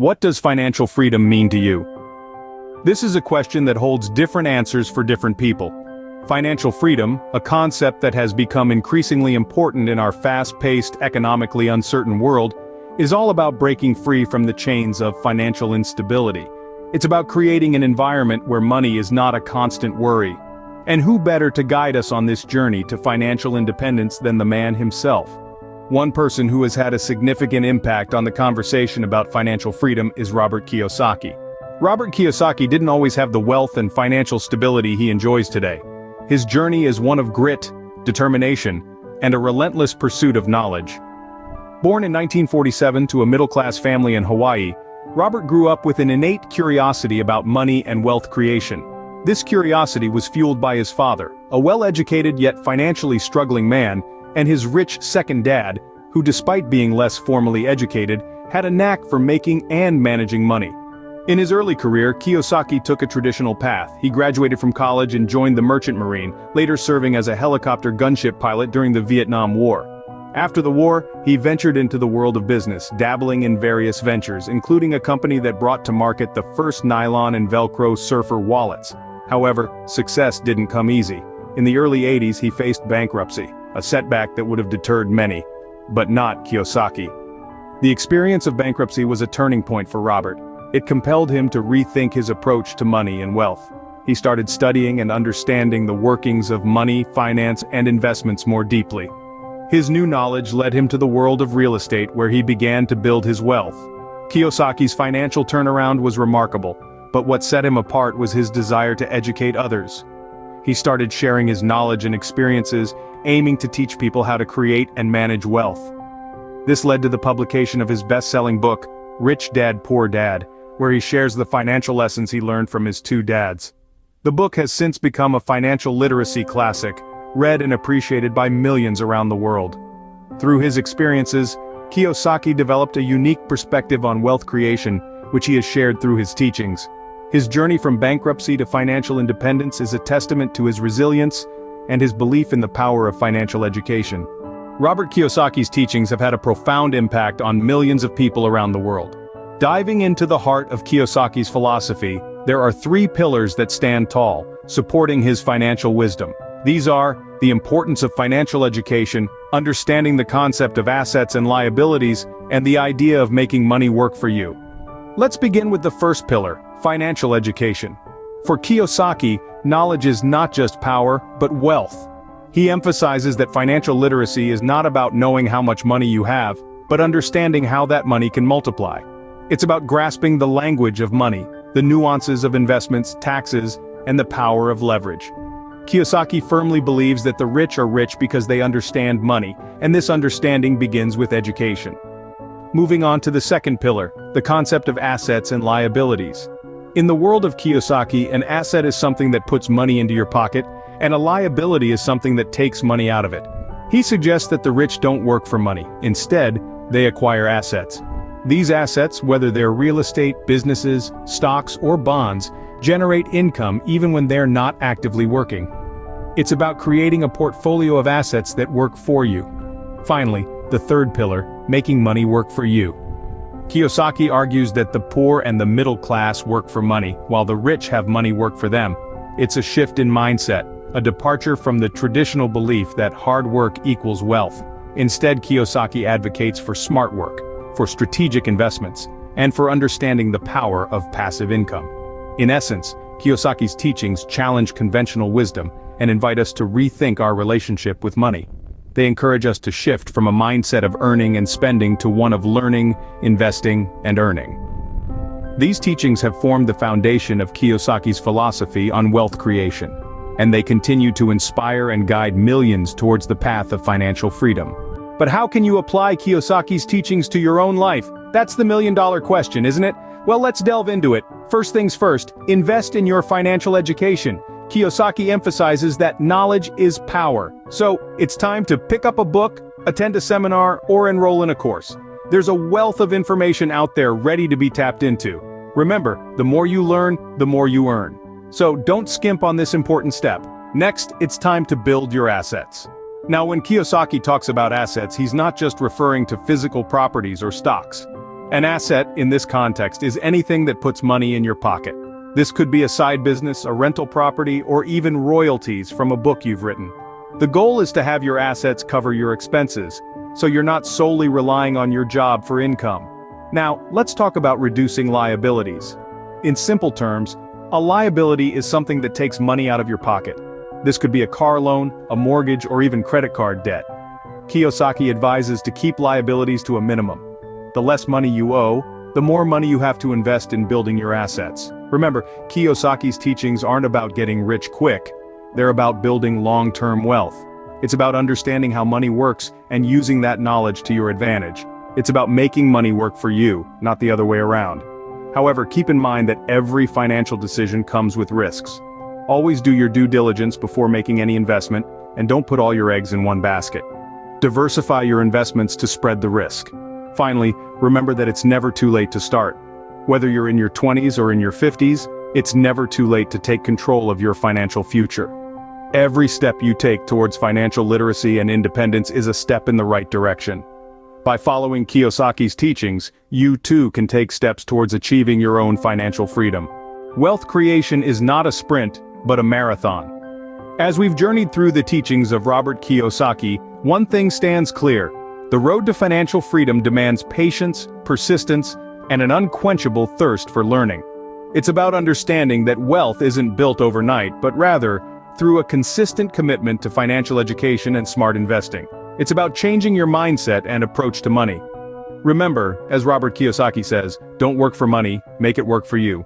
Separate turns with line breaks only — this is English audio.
What does financial freedom mean to you? This is a question that holds different answers for different people. Financial freedom, a concept that has become increasingly important in our fast-paced, economically uncertain world, is all about breaking free from the chains of financial instability. It's about creating an environment where money is not a constant worry. And who better to guide us on this journey to financial independence than the man himself? One person who has had a significant impact on the conversation about financial freedom is Robert Kiyosaki. Robert Kiyosaki didn't always have the wealth and financial stability he enjoys today. His journey is one of grit, determination, and a relentless pursuit of knowledge. Born in 1947 to a middle-class family in Hawaii, Robert grew up with an innate curiosity about money and wealth creation. This curiosity was fueled by his father, a well-educated yet financially struggling man, and his rich second dad, who despite being less formally educated, had a knack for making and managing money. In his early career, Kiyosaki took a traditional path. He graduated from college and joined the Merchant Marine, later serving as a helicopter gunship pilot during the Vietnam War. After the war, he ventured into the world of business, dabbling in various ventures, including a company that brought to market the first nylon and Velcro surfer wallets. However, success didn't come easy. In the early 80s, he faced bankruptcy, a setback that would have deterred many. But not Kiyosaki. The experience of bankruptcy was a turning point for Robert. It compelled him to rethink his approach to money and wealth. He started studying and understanding the workings of money, finance, and investments more deeply. His new knowledge led him to the world of real estate, where he began to build his wealth. Kiyosaki's financial turnaround was remarkable, but what set him apart was his desire to educate others. He started sharing his knowledge and experiences, aiming to teach people how to create and manage wealth. This led to the publication of his best-selling book, Rich Dad Poor Dad, where he shares the financial lessons he learned from his two dads. The book has since become a financial literacy classic, read and appreciated by millions around the world. Through his experiences, Kiyosaki developed a unique perspective on wealth creation, which he has shared through his teachings. His journey from bankruptcy to financial independence is a testament to his resilience and his belief in the power of financial education. Robert Kiyosaki's teachings have had a profound impact on millions of people around the world. Diving into the heart of Kiyosaki's philosophy, there are three pillars that stand tall, supporting his financial wisdom. These are the importance of financial education, understanding the concept of assets and liabilities, and the idea of making money work for you. Let's begin with the first pillar, financial education. For Kiyosaki, knowledge is not just power, but wealth. He emphasizes that financial literacy is not about knowing how much money you have, but understanding how that money can multiply. It's about grasping the language of money, the nuances of investments, taxes, and the power of leverage. Kiyosaki firmly believes that the rich are rich because they understand money, and this understanding begins with education. Moving on to the second pillar, the concept of assets and liabilities. In the world of Kiyosaki, an asset is something that puts money into your pocket, and a liability is something that takes money out of it. He suggests that the rich don't work for money. Instead, they acquire assets. These assets, whether they're real estate, businesses, stocks, or bonds, generate income even when they're not actively working. It's about creating a portfolio of assets that work for you. Finally, the third pillar, making money work for you. Kiyosaki argues that the poor and the middle class work for money, while the rich have money work for them. It's a shift in mindset, a departure from the traditional belief that hard work equals wealth. Instead, Kiyosaki advocates for smart work, for strategic investments, and for understanding the power of passive income. In essence, Kiyosaki's teachings challenge conventional wisdom and invite us to rethink our relationship with money. They encourage us to shift from a mindset of earning and spending to one of learning, investing, and earning. These teachings have formed the foundation of Kiyosaki's philosophy on wealth creation, and they continue to inspire and guide millions towards the path of financial freedom. But how can you apply Kiyosaki's teachings to your own life? That's the million-dollar question, isn't it? Well, let's delve into it. First things first, invest in your financial education. Kiyosaki emphasizes that knowledge is power. So, it's time to pick up a book, attend a seminar, or enroll in a course. There's a wealth of information out there ready to be tapped into. Remember, the more you learn, the more you earn. So don't skimp on this important step. Next, it's time to build your assets. Now, when Kiyosaki talks about assets, he's not just referring to physical properties or stocks. An asset, in this context, is anything that puts money in your pocket. This could be a side business, a rental property, or even royalties from a book you've written. The goal is to have your assets cover your expenses, so you're not solely relying on your job for income. Now, let's talk about reducing liabilities. In simple terms, a liability is something that takes money out of your pocket. This could be a car loan, a mortgage, or even credit card debt. Kiyosaki advises to keep liabilities to a minimum. The less money you owe, the more money you have to invest in building your assets. Remember, Kiyosaki's teachings aren't about getting rich quick. They're about building long-term wealth. It's about understanding how money works and using that knowledge to your advantage. It's about making money work for you, not the other way around. However, keep in mind that every financial decision comes with risks. Always do your due diligence before making any investment, and don't put all your eggs in one basket. Diversify your investments to spread the risk. Finally, remember that it's never too late to start. Whether you're in your 20s or in your 50s, it's never too late to take control of your financial future. Every step you take towards financial literacy and independence is a step in the right direction. By following Kiyosaki's teachings, you too can take steps towards achieving your own financial freedom. Wealth creation is not a sprint, but a marathon. As we've journeyed through the teachings of Robert Kiyosaki, one thing stands clear. The road to financial freedom demands patience, persistence, and an unquenchable thirst for learning. It's about understanding that wealth isn't built overnight, but rather, through a consistent commitment to financial education and smart investing. It's about changing your mindset and approach to money. Remember, as Robert Kiyosaki says, don't work for money, make it work for you.